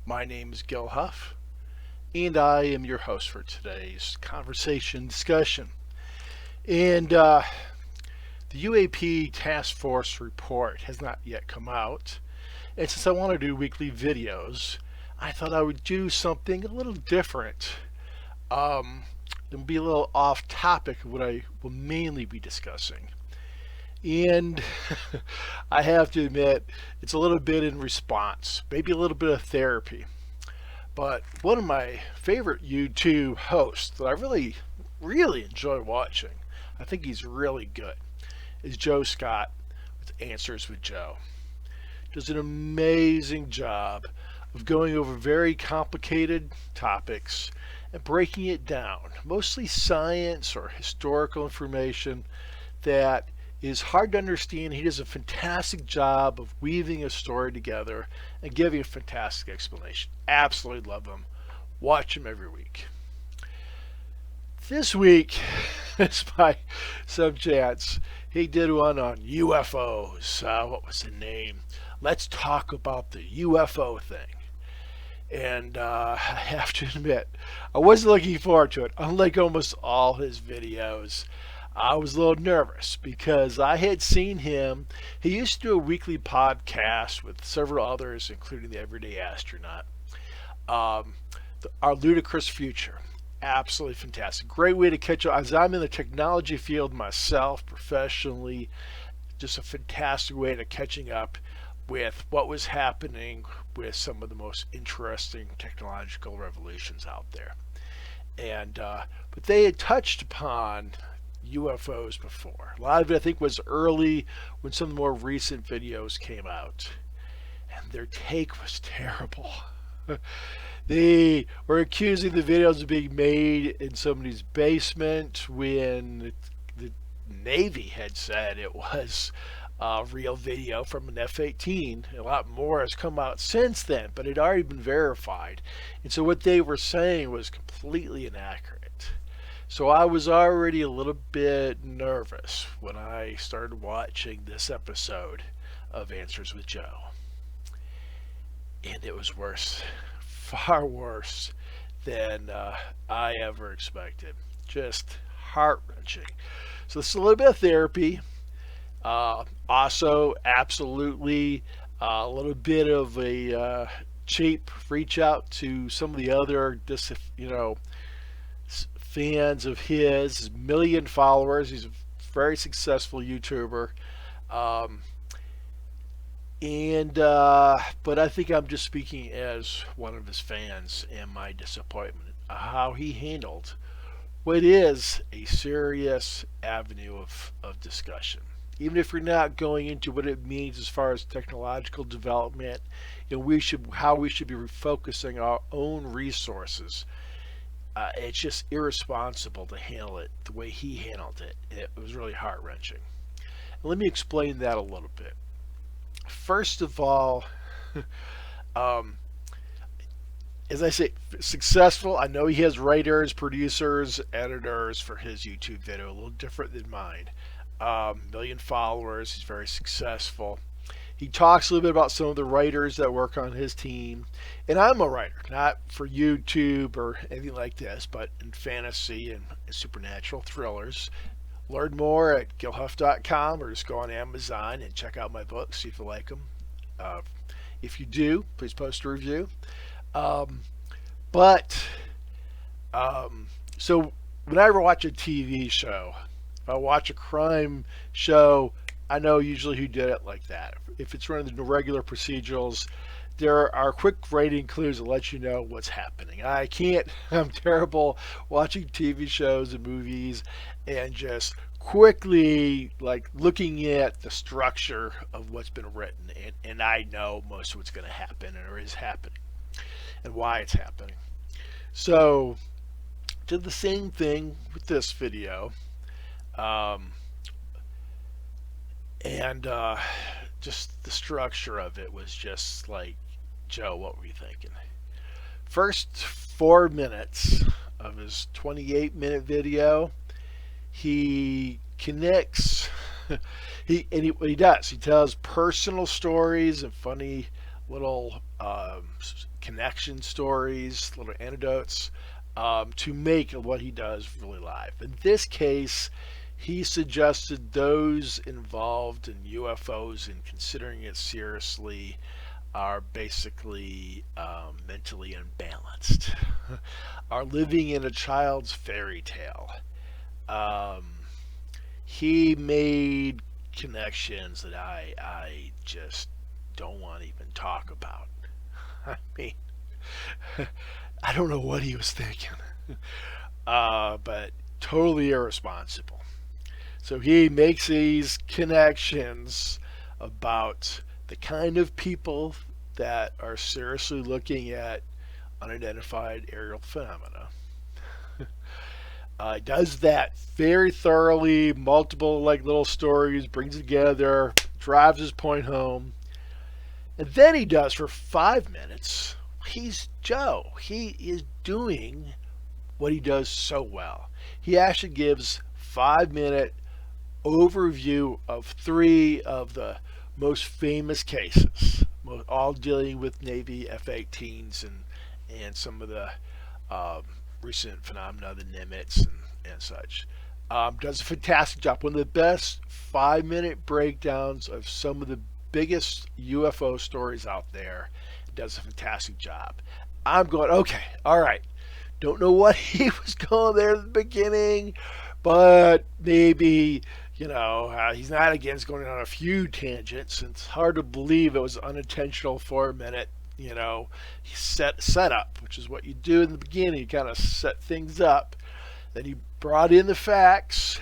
My name is Gil Huff, and I am your host for today's conversation discussion. And the UAP Task Force report has not yet come out, and since I want to do weekly videos, I thought I would do something a little different. Um, and be a little off topic of what I will mainly be discussing. And I have to admit, it's a little bit in response, maybe a little bit of therapy. But one of my favorite YouTube hosts that I really enjoy watching, I think he's really good, is Joe Scott with Answers with Joe. Does an amazing job of going over very complicated topics and breaking it down, mostly science or historical information that is hard to understand. He does a fantastic job of weaving a story together and giving a fantastic explanation. Absolutely love him. Watch him every week. This week, as by some chance, he did one on UFOs. What was the name? Let's talk about the UFO thing. And I have to admit, I wasn't looking forward to it. Unlike almost all his videos, I was a little nervous because I had seen him. He used to do a weekly podcast with several others, including the Everyday Astronaut. Um, our ludicrous future. Absolutely fantastic. Great way to catch up. As I'm in the technology field myself, professionally, just a fantastic way to catching up with what was happening with some of the most interesting technological revolutions out there. And but they had touched upon UFOs before. A lot of it, I think, was early when some of the more recent videos came out, and their take was terrible. They were accusing the videos of being made in somebody's basement when the Navy had said it was a real video from an F-18. A lot more has come out since then, but it had already been verified. And so what they were saying was completely inaccurate. So I was already a little bit nervous when I started watching this episode of Answers with Joe. And it was worse, far worse than I ever expected. Just heart-wrenching. So this is a little bit of therapy. Also, absolutely a little bit of a cheap reach out to some of the other, fans of his, million followers. He's a very successful YouTuber. Um, but I think I'm just speaking as one of his fans and my disappointment how he handled what is a serious avenue of discussion. Even if we're not going into what it means as far as technological development, how we should be refocusing our own resources. It's just irresponsible to handle it the way he handled it. It was really heart wrenching. Let me explain that a little bit. First of all, um, as I say, successful. I know he has writers, producers, editors for his YouTube video, a little different than mine. Million followers. He's very successful. He talks a little bit about some of the writers that work on his team. And I'm a writer, not for YouTube or anything like this, but in fantasy and supernatural thrillers. Learn more at gilhuff.com or just go on Amazon and check out my books, see if you like them. Uh, if you do, please post a review. Um, but, so whenever I watch a TV show, if I watch a crime show, I know usually who did it like that. If it's one of the regular procedurals, there are quick rating clues that let you know what's happening. I'm terrible watching TV shows and movies and just quickly like looking at the structure of what's been written, and I know most of what's going to happen or is happening and why it's happening. So did the same thing with this video. Um, and just the structure of it was just like, Joe, what were you thinking? First 4 minutes of his 28-minute video, he connects. What he does, he tells personal stories and funny little connection stories, little anecdotes to make what he does really live. In this case, he suggested those involved in UFOs and considering it seriously are basically mentally unbalanced, are living in a child's fairy tale. Um, he made connections that I just don't want to even talk about. I mean, I don't know what he was thinking, but totally irresponsible. So he makes these connections about the kind of people that are seriously looking at unidentified aerial phenomena. Does that very thoroughly, multiple like little stories, brings it together, drives his point home, and then he does for 5 minutes. He's Joe. He is doing what he does so well. He actually gives 5 minute overview of three of the most famous cases, all dealing with Navy F-18s and some of the um, recent phenomena, the Nimitz and such. Does a fantastic job. One of the best 5 minute breakdowns of some of the biggest UFO stories out there. Does a fantastic job. I'm going, okay, all right. Don't know what he was going there at the beginning, but maybe, he's not against going on a few tangents. It's hard to believe it was unintentional 4 minute, setup, which is what you do in the beginning. You kind of set things up. Then he brought in the facts,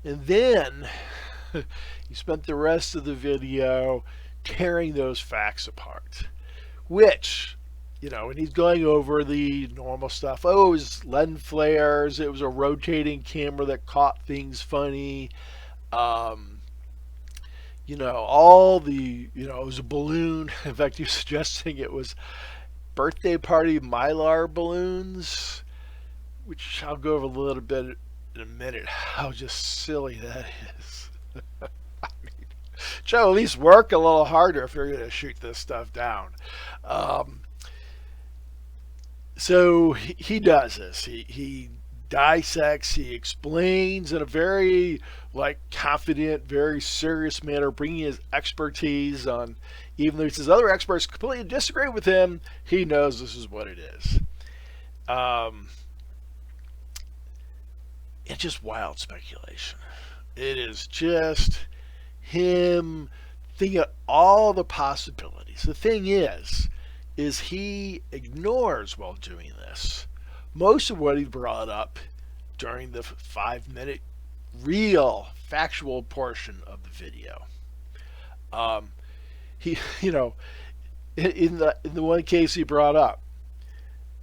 and then he spent the rest of the video tearing those facts apart, which, and he's going over the normal stuff. Oh, it was lens flares. It was a rotating camera that caught things funny. All the, it was a balloon. In fact, he was suggesting it was birthday party Mylar balloons, which I'll go over a little bit in a minute, how just silly that is. I mean, Joe, at least work a little harder if you're going to shoot this stuff down. So he does this. He dissects. He explains in a very confident, very serious manner, bringing his expertise on. Even though he says other experts completely disagree with him, he knows this is what it is. It's just wild speculation. It is just him thinking of all the possibilities. The thing is he ignores while doing this most of what he brought up during the 5 minute real factual portion of the video. He, in the one case he brought up,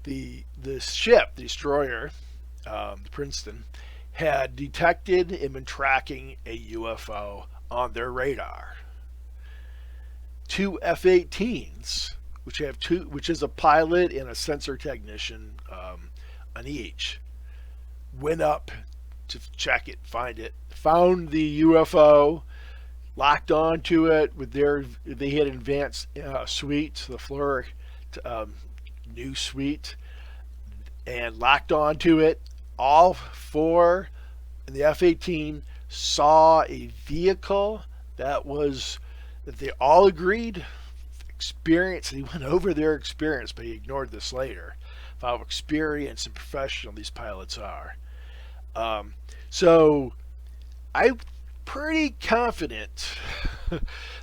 the ship, the destroyer, the Princeton, had detected and been tracking a UFO on their radar. Two F-18s, which is a pilot and a sensor technician on each, went up to check it, find it, found the UFO, locked onto it with they had advanced suite, the Fleur new suite, and locked onto it. All four in the F-18 saw a vehicle that they all agreed experience. And he went over their experience, but he ignored this later. Of how experienced and professional these pilots are. So I'm pretty confident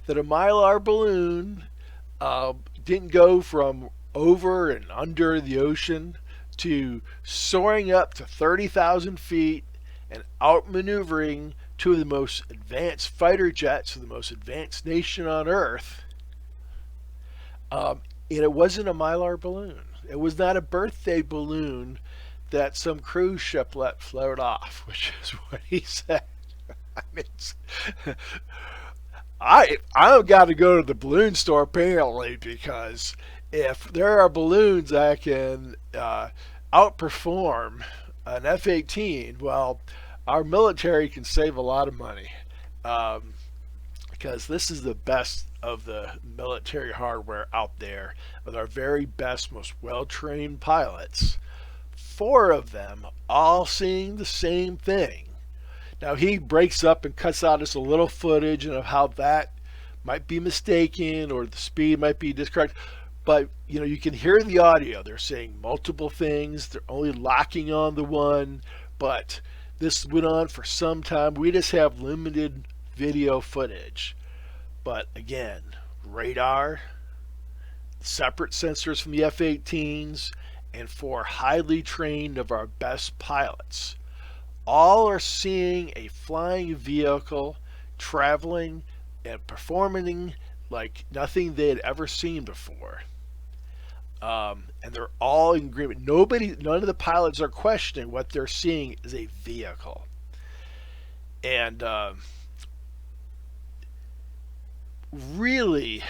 that a Mylar balloon didn't go from over and under the ocean to soaring up to 30,000 feet and outmaneuvering two of the most advanced fighter jets of the most advanced nation on Earth. And it wasn't a Mylar balloon. It was not a birthday balloon that some cruise ship let float off, which is what he said. I mean, I've got to go to the balloon store apparently, because if there are balloons that can outperform an F-18, well, our military can save a lot of money. because this is the best of the military hardware out there with our very best, most well trained pilots. Four of them all seeing the same thing. Now he breaks up and cuts out just a little footage and of how that might be mistaken or the speed might be discorrect. But you can hear the audio. They're saying multiple things. They're only locking on the one. But this went on for some time. We just have limited video footage. But again, radar, separate sensors from the F-18s, and four highly trained of our best pilots. All are seeing a flying vehicle traveling and performing like nothing they had ever seen before. And they're all in agreement. None of the pilots are questioning what they're seeing is a vehicle. And really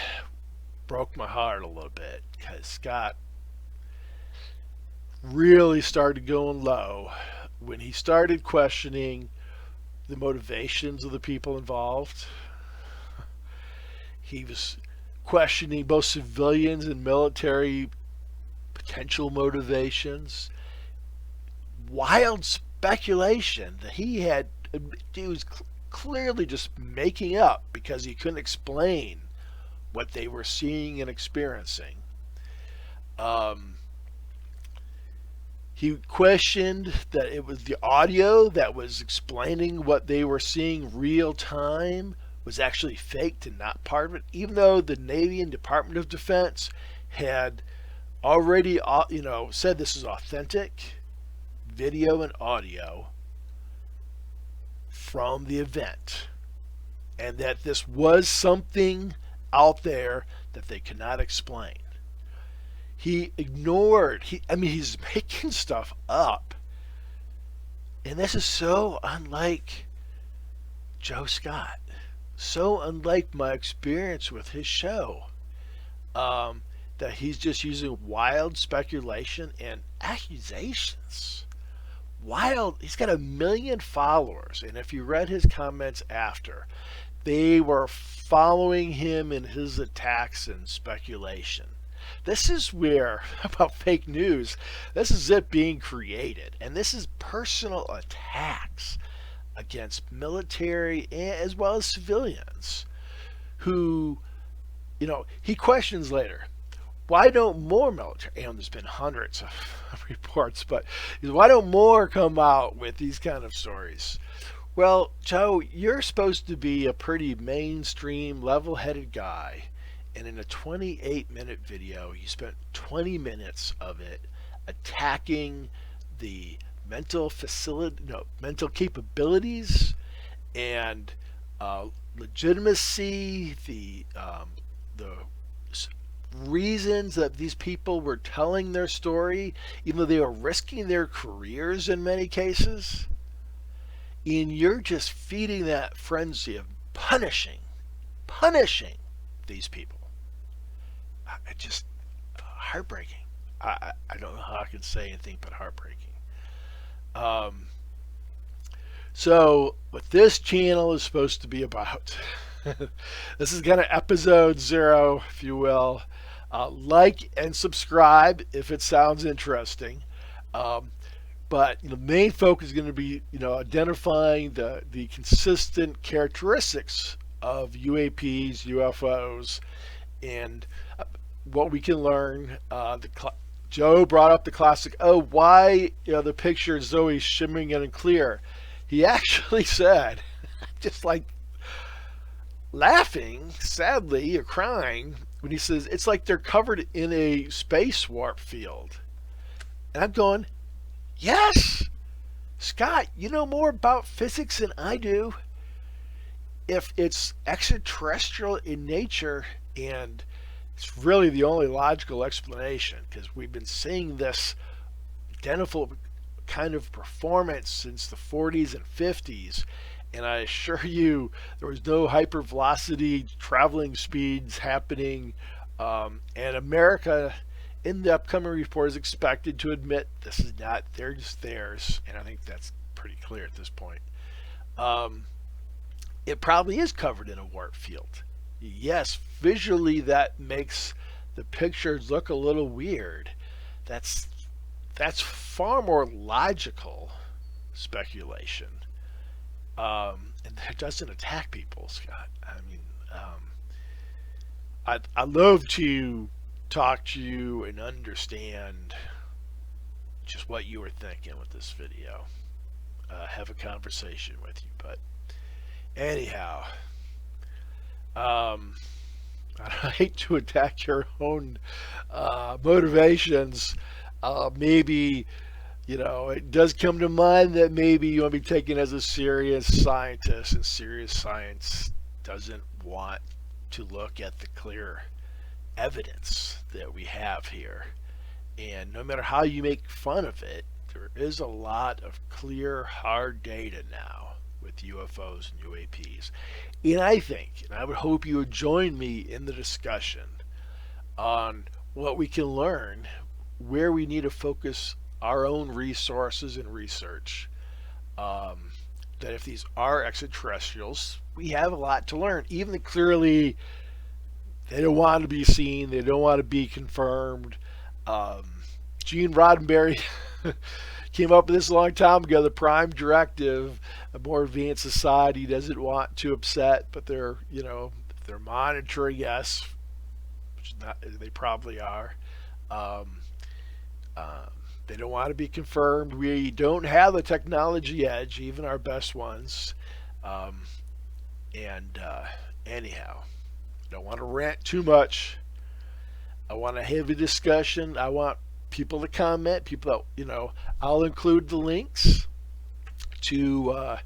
broke my heart a little bit because Scott really started going low when he started questioning the motivations of the people involved. He was questioning both civilians and military potential motivations. Wild speculation that he was clearly just making up because he couldn't explain what they were seeing and experiencing. He questioned that it was the audio that was explaining what they were seeing real time was actually faked and not part of it, even though the Navy and Department of Defense had already said this is authentic video and audio from the event, and that this was something out there that they could not explain. He ignored, he's making stuff up. And this is so unlike Joe Scott. So unlike my experience with his show. That he's just using wild speculation and accusations. He's got 1 million followers. And if you read his comments after, they were following him in his attacks and speculation. This is where, about fake news, this is it being created. And this is personal attacks against military as well as civilians who, he questions later, why don't more military, and there's been hundreds of reports, but why don't more come out with these kind of stories? Well, Joe, you're supposed to be a pretty mainstream, level-headed guy. And in a 28-minute video, you spent 20 minutes of it attacking the mental capabilities and legitimacy, the reasons that these people were telling their story, even though they were risking their careers in many cases. And you're just feeding that frenzy of punishing these people. It's just heartbreaking. I don't know how I can say anything but heartbreaking. So what this channel is supposed to be about, this is kind of episode 0, if you will. Like and subscribe if it sounds interesting. But the main focus is going to be, identifying the consistent characteristics of UAPs, UFOs, and what we can learn. Joe brought up the classic, why the picture is always shimmering and clear. He actually said, just like laughing, sadly, or crying, when he says, it's like they're covered in a space warp field. And I'm going, yes! Scott, you know more about physics than I do. If it's extraterrestrial in nature, and it's really the only logical explanation, because we've been seeing this identical kind of performance since the 40s and 50s, and I assure you there was no hypervelocity traveling speeds happening, and America in the upcoming report is expected to admit this is not theirs, and I think that's pretty clear at this point. it probably is covered in a warp field. Yes, visually that makes the pictures look a little weird. That's that's far more logical speculation, and it doesn't attack people, Scott. I mean, I love to talk to you and understand just what you were thinking with this video. Have a conversation with you, but anyhow, um, I hate to attack your own motivations. Maybe, it does come to mind that maybe you want to be taken as a serious scientist, and serious science doesn't want to look at the clear evidence that we have here. And no matter how you make fun of it, there is a lot of clear, hard data now with UFOs and UAPs. And I think, and I would hope you would join me in the discussion on what we can learn, where we need to focus our own resources and research. That if these are extraterrestrials, we have a lot to learn. Even clearly, they don't want to be seen, they don't want to be confirmed. Gene Roddenberry came up with this a long time ago. The prime directive, a more advanced society doesn't want to upset, but they're monitoring us, which is not, they probably are. Um, they don't want to be confirmed. We don't have the technology edge, even our best ones. Um, and anyhow, I don't want to rant too much. I want to have a discussion. I want people to comment. People that, I'll include the links to,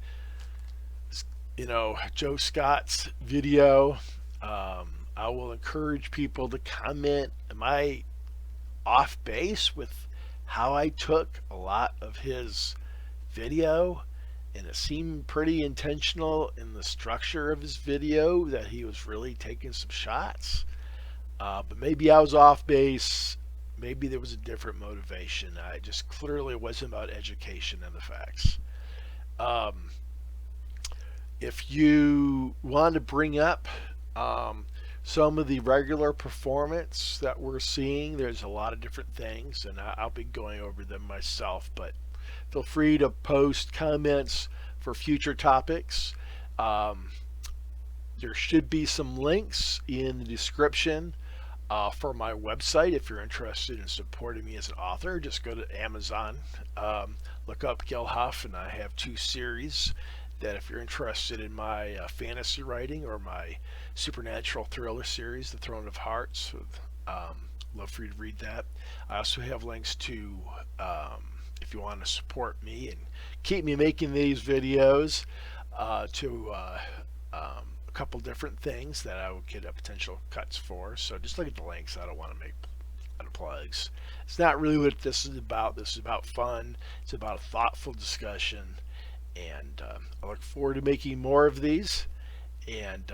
Joe Scott's video. I will encourage people to comment. Am I off base with how I took a lot of his video? And it seemed pretty intentional in the structure of his video that he was really taking some shots. But maybe I was off base. Maybe there was a different motivation. I just clearly it wasn't about education and the facts. If you want to bring up some of the regular performance that we're seeing, there's a lot of different things, and I'll be going over them myself. But feel free to post comments for future topics. There should be some links in the description for my website. If you're interested in supporting me as an author, just go to Amazon, look up Gil Huff, and I have 2 series that if you're interested in my fantasy writing or my supernatural thriller series, The Throne of Hearts, love for you to read that. I also have links to, if you want to support me and keep me making these videos, to a couple different things that I would get a potential cuts for. So just look at the links. I don't want to make a lot of plugs. It's not really what this is about. This is about fun. It's about a thoughtful discussion. And I look forward to making more of these. And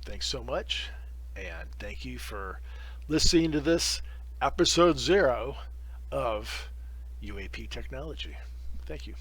thanks so much. And thank you for listening to this episode 0 of UAP Technology. Thank you.